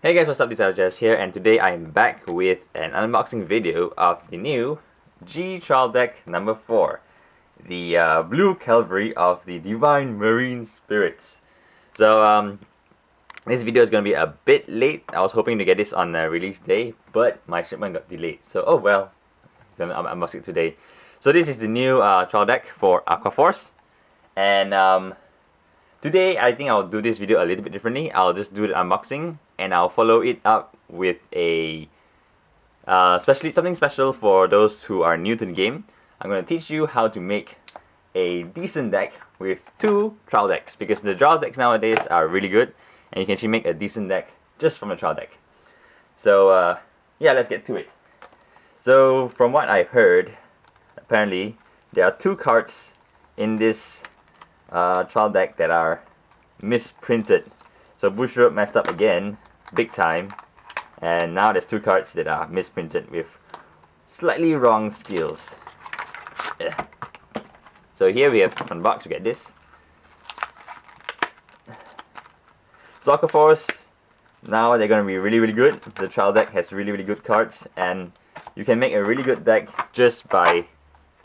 Hey guys, what's up? This is Jess here, and today I'm back with an unboxing video of the new G trial deck number 4, the blue Cavalry of the Divine Marine Spirits. So this video is going to be a bit late. I was hoping to get this on release day, but my shipment got delayed. So oh well, I'm going to unbox it today. So this is the new trial deck for Aqua Force, and today I think I'll do this video a little bit differently. I'll just do the unboxing, and I'll follow it up with a something special for those who are new to the game. I'm going to teach you how to make a decent deck with 2 trial decks, because the trial decks nowadays are really good, and you can actually make a decent deck just from a trial deck. So yeah, let's get to it. So from what I've heard, apparently there are 2 cards in this trial deck that are misprinted. So Bushrop messed up again, big time, and now there's 2 cards that are misprinted with slightly wrong skills. Yeah. So here we have on box, we get this. So Aqua Force, now they're going to be really good. The trial deck has really good cards, and you can make a really good deck just by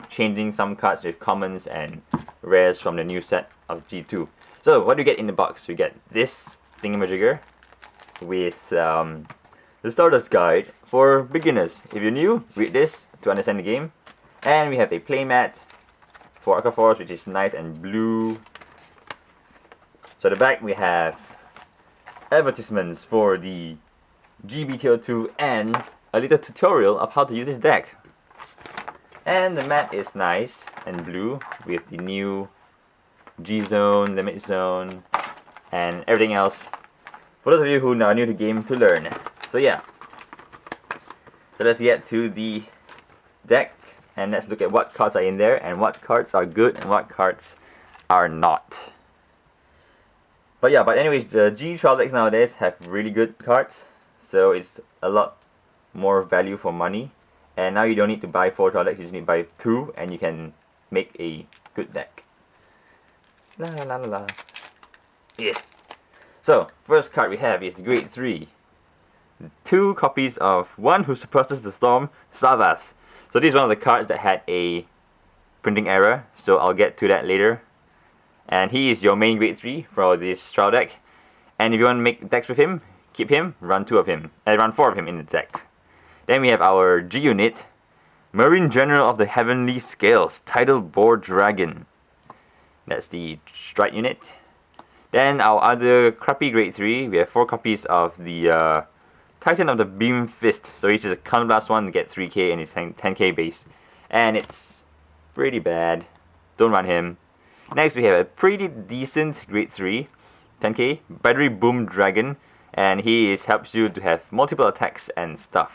changing some cards with commons and rares from the new set of G2. So what do you get in the box? We get this thingamajigger with the Starter's Guide for beginners. If you're new, read this to understand the game. And we have a playmat for Aqua Force, which is nice and blue. So at the back we have advertisements for the GBTO2 and a little tutorial of how to use this deck. And the mat is nice and blue with the new G zone, limit zone, and everything else for those of you who are new to the game to learn. So yeah, so let's get to the deck and let's look at what cards are in there and what cards are good and what cards are not. But yeah, but anyways, the G trial decks nowadays have really good cards, so it's a lot more value for money. And now you don't need to buy 4 trial decks, you just need to buy 2, and you can make a good deck. La la la la. Yeah. So, first card we have is Grade 3. 2 copies of One Who Suppresses the Storm, Savas. So this is one of the cards that had a printing error, so I'll get to that later. And he is your main Grade 3 for this trial deck. And if you want to make decks with him, keep him, run 2 of him, and run 4 of him in the deck. Then we have our G unit, Marine General of the Heavenly Scales, Tidal Boar Dragon. That's the Strike unit. Then our other crappy Grade 3, we have 4 copies of the Titan of the Beam Fist. So each is a counterblast 1 to get 3k and it's 10k base. And it's pretty bad. Don't run him. Next we have a pretty decent Grade 3, 10k, Battery Boom Dragon. And he helps you to have multiple attacks and stuff.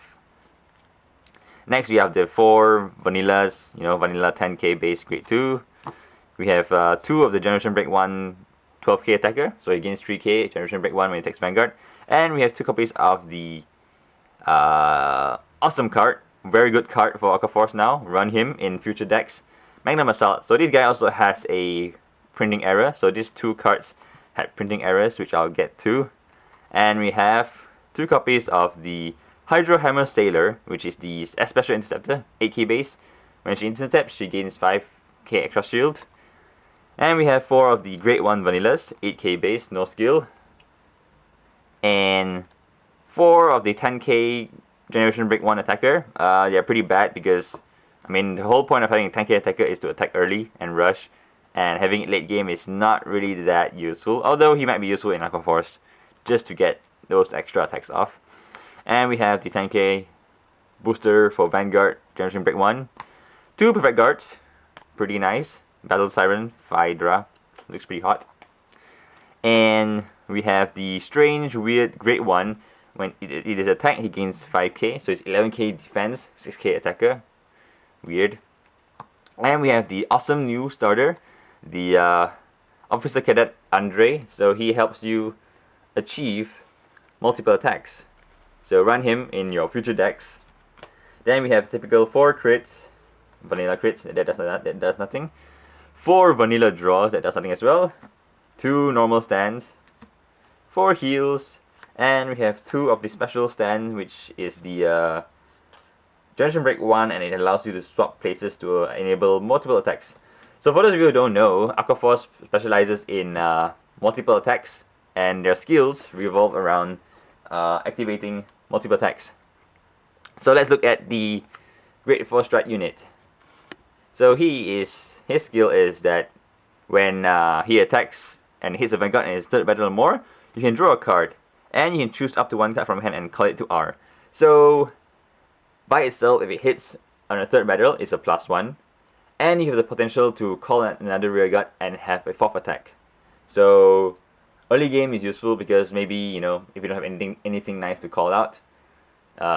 Next we have the 4 vanillas, vanilla 10k base Grade 2. We have 2 of the Generation Break 1 12k attacker, so he gains 3k Generation Break 1 when he takes Vanguard. And we have 2 copies of the awesome card, very good card for Aqua Force now, run him in future decks, Magnum Assault. So this guy also has a printing error, so these 2 cards had printing errors, which I'll get to. And we have 2 copies of the Hydro Hammer Sailor, which is the Special Interceptor, 8k base. When she intercepts, she gains 5k extra shield. And we have 4 of the Grade 1 vanillas, 8k base, no skill. And 4 of the 10k Generation Break 1 attacker. They're pretty bad because, the whole point of having a 10k attacker is to attack early and rush. And having it late game is not really that useful. Although he might be useful in Aqua Force just to get those extra attacks off. And we have the 10k booster for Vanguard, Generation Break 1. 2 Perfect Guards, pretty nice. Battle Siren, Phaedra, looks pretty hot. And we have the Strange Weird Grade 1. When it is attacked, he gains 5k, so it's 11k defense, 6k attacker. Weird. And we have the awesome new starter, the Officer Cadet Andre. So he helps you achieve multiple attacks. So run him in your future decks. Then we have typical 4 crits, vanilla crits, that does nothing. 4 vanilla draws, that does nothing as well. 2 normal stands, 4 heals, And we have 2 of the special stand, which is the Generation Break 1, and it allows you to swap places to enable multiple attacks. So for those of you who don't know, AquaForce specializes in multiple attacks, and their skills revolve around activating multiple attacks. So let's look at the Grade 4 Strat unit. So his skill is that when he attacks and hits a Vanguard in his 3rd battle or more, you can draw a card, and you can choose up to 1 card from hand and call it to R. So by itself, if it hits on a 3rd battle, it's a +1, and you have the potential to call another rearguard and have a 4th attack. So early game is useful because maybe, you know, if you don't have anything nice to call out,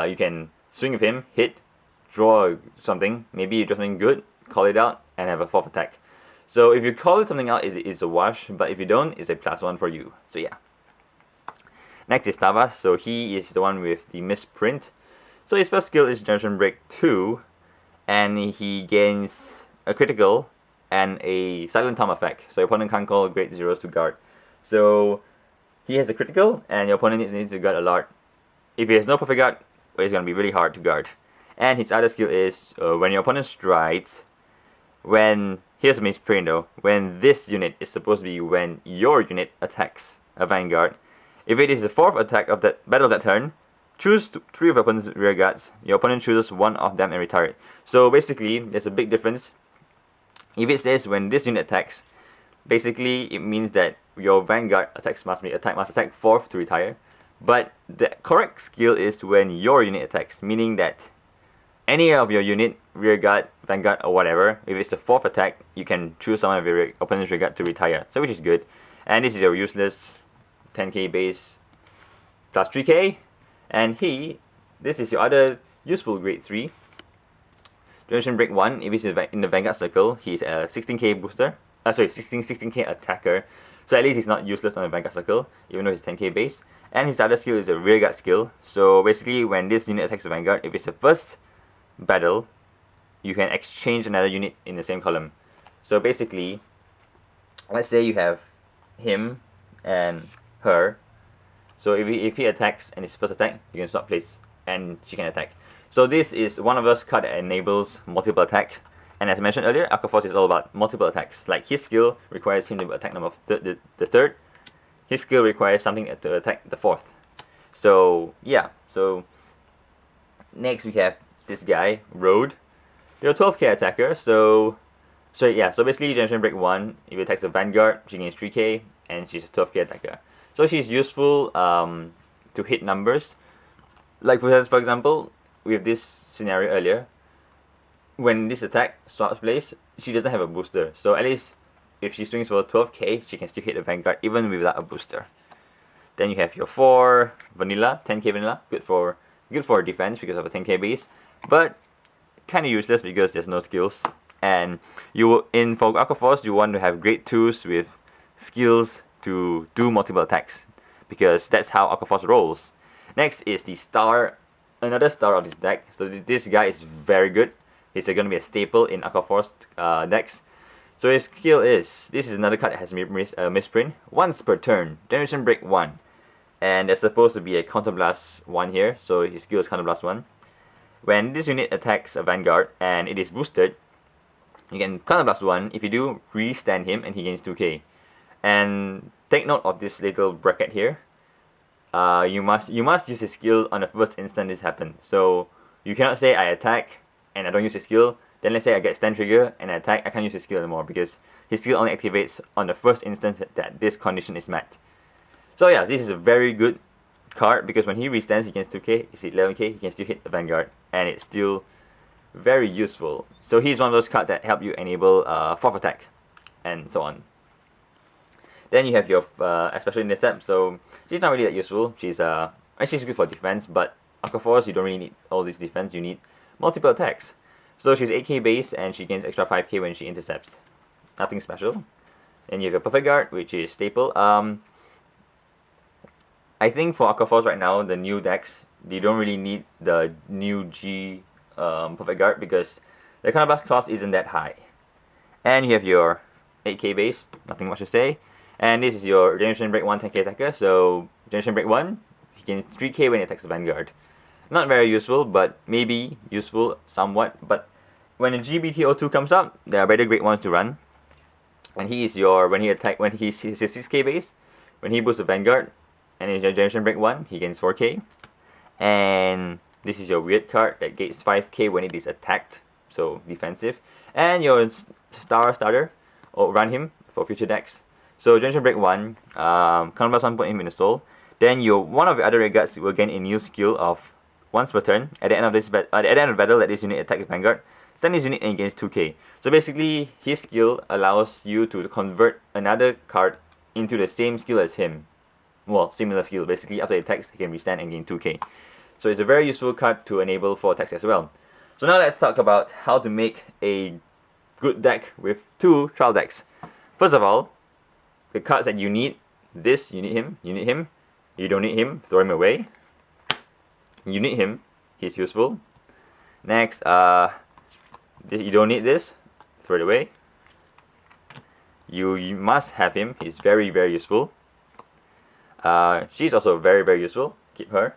you can swing with him, hit, draw something, maybe you draw something good, call it out, and have a 4th attack. So if you call something out, it's a wash, but if you don't, it's a +1 for you. So yeah. Next is Tavas. So he is the one with the Misprint. So his first skill is Generation Break 2, and he gains a critical and a Silent Tom effect. So your opponent can't call Grade 0s to guard. So he has a critical, and your opponent needs to guard a lot. If he has no perfect guard, well, it's going to be really hard to guard. And his other skill is when your opponent strides, here's a misprint though, when this unit is supposed to be when your unit attacks a Vanguard. If it is the 4th attack of that battle of that turn, choose 3 of your opponent's rear guards. Your opponent chooses 1 of them and retire it. So basically, there's a big difference. If it says when this unit attacks, basically it means that your Vanguard must attack 4th to retire. But the correct skill is when your unit attacks, meaning that any of your unit, rear guard, Vanguard, or whatever, if it's the 4th attack, you can choose someone of your opponent's rear guard to retire. So which is good. And this is your useless 10k base plus 3k. And this is your other useful Grade 3. Generation Break 1, if he's in the Vanguard circle, he's a 16k booster. 16k attacker. So at least he's not useless on the Vanguard circle, even though he's 10k base. And his other skill is a rear guard skill. So basically, when this unit attacks the Vanguard, if it's the 1st battle, you can exchange another unit in the same column. So basically, let's say you have him and her. So if he attacks and his 1st attack, you can swap place and she can attack. So this is one of those cards that enables multiple attack. And as I mentioned earlier, AquaForce is all about multiple attacks. Like his skill requires him to attack number the 3rd. His skill requires something to attack the 4th. So yeah. So next we have this guy, Road. They're a 12k attacker. So basically Generation Break 1, if it attacks the Vanguard, she gains 3k, and she's a 12k attacker. So she's useful to hit numbers. Like for example, with this scenario earlier, when this attack swaps place, she doesn't have a booster. So at least if she swings for 12k, she can still hit the Vanguard even without a booster. Then you have your 4 vanilla, 10k vanilla, good for defense because of a 10k base, but kind of useless because there's no skills. And for AquaForce, you want to have Grade 2s with skills to do multiple attacks, because that's how AquaForce rolls. Next is the another star of this deck. So this guy is very good. He's going to be a staple in AquaForce decks. So his skill is, this is another card that has misprint. Once per turn, Generation Break 1. And there's supposed to be a Counterblast 1 here, so his skill is Counterblast 1. When this unit attacks a Vanguard and it is boosted, you can Counterblast 1. If you do, re-stand him and he gains 2k. And take note of this little bracket here. You must use his skill on the 1st instant this happens. So you cannot say I attack and I don't use his skill. Then let's say I get stand trigger and I attack, I can't use his skill anymore because his skill only activates on the 1st instance that this condition is met. So yeah, this is a very good card because when he restands, he gains 2k, he's 11k, he can still hit the Vanguard, and it's still very useful. So he's one of those cards that help you enable 4th attack and so on. Then you have your especially in this step, so she's not really that useful. She's actually good for defense, but AquaForce, you don't really need all this defense, you need multiple attacks. So she's 8k base and she gains extra 5k when she intercepts. Nothing special. And you have your Perfect Guard, which is staple. I think for AquaForce right now, the new decks, they don't really need the new G Perfect Guard because the Counterblast cost isn't that high. And you have your 8k base, nothing much to say. And this is your Generation Break 1 10k attacker. So Generation Break 1, gains 3k when it attacks the Vanguard. Not very useful, but maybe useful somewhat. But when a GBT02 comes up, there are better great ones to run. And he is your, when he's 6k base, when he boosts the Vanguard, and in Generation Break 1, he gains 4k. And this is your weird card that gains 5k when it is attacked, so defensive. And your starter, or run him for future decks. So Generation Break 1, counterblast 1, put him in the soul. Then one of your other regards will gain a new skill of once per turn. At the end of this at the end of the battle, let this unit attack the Vanguard. Stun this unit and gains 2k. So basically, his skill allows you to convert another card into the same skill as him. Well, similar skill. Basically, after he attacks, he can restand and gain 2k. So it's a very useful card to enable for attacks as well. So now let's talk about how to make a good deck with 2 trial decks. First of all, the cards that you need. This, you need him. You need him. You don't need him, throw him away. You need him, he's useful. Next, you don't need this, throw it away. You must have him, he's very, very useful. She's also very, very useful, keep her.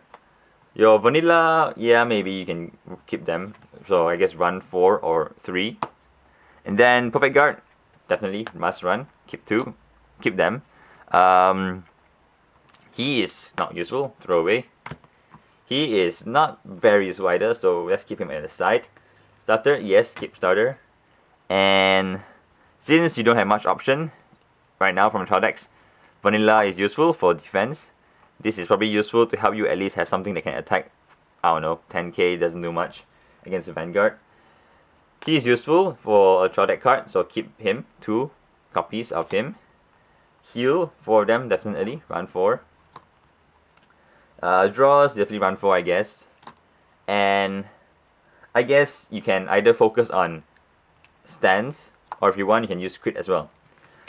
Your vanilla, yeah, maybe you can keep them. So I guess run 4 or 3. And then Perfect Guard, definitely must run, keep 2, keep them. He is not useful, throw away. He is not very useful either, so let's keep him at the side. Starter, yes, keep starter. And since you don't have much option right now from trial decks, vanilla is useful for defense. This is probably useful to help you at least have something that can attack, I don't know, 10k, doesn't do much against the Vanguard. He is useful for a trial deck card, so keep him, 2 copies of him. Heal, 4 of them, definitely, run 4. Draws, definitely run 4, I guess. And I guess you can either focus on stands, or if you want, you can use crit as well.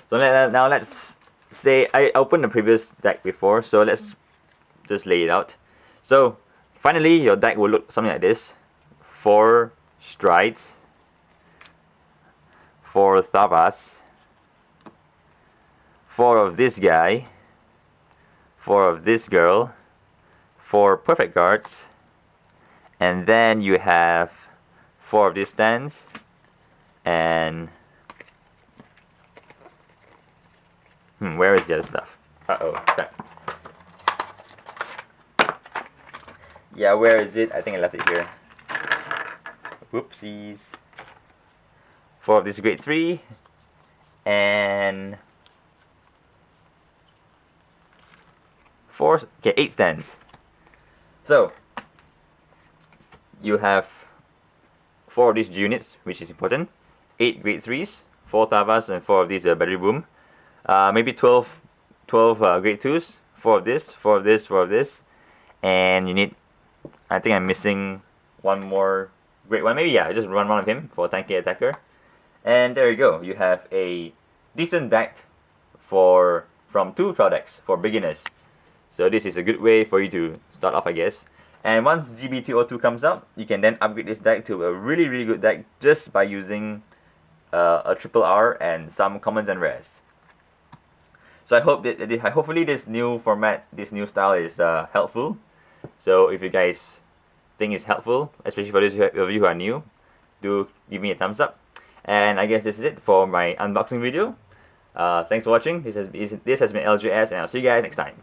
So now let's say, I opened the previous deck before, so let's just lay it out. So finally, your deck will look something like this. 4 strides, 4 Thavas, 4 of this guy, 4 of this girl, 4 perfect guards, and then you have 4 of these stands, and where is the other stuff? Crap. Yeah, where is it? I think I left it here. Whoopsies. 4 of this grade 3, and 8 stands. So you have 4 of these units, which is important. 8 grade 3s, 4 Thavas, and 4 of these battery boom. Maybe 12 grade 2s, 4 of this, 4 of this, 4 of this. And you need, I think I'm missing one more grade 1. Maybe, yeah, just run one of him for 10k attacker. And there you go. You have a decent deck from 2 trial decks for beginners. So this is a good way for you to start off, I guess. And once GBT02 comes out, you can then upgrade this deck to a really, really good deck just by using a triple R and some commons and rares. So I hope that hopefully this new format, this new style is helpful. So if you guys think it's helpful, especially for those of you who are new, do give me a thumbs up. And I guess this is it for my unboxing video. Thanks for watching. This has been LJS, and I'll see you guys next time.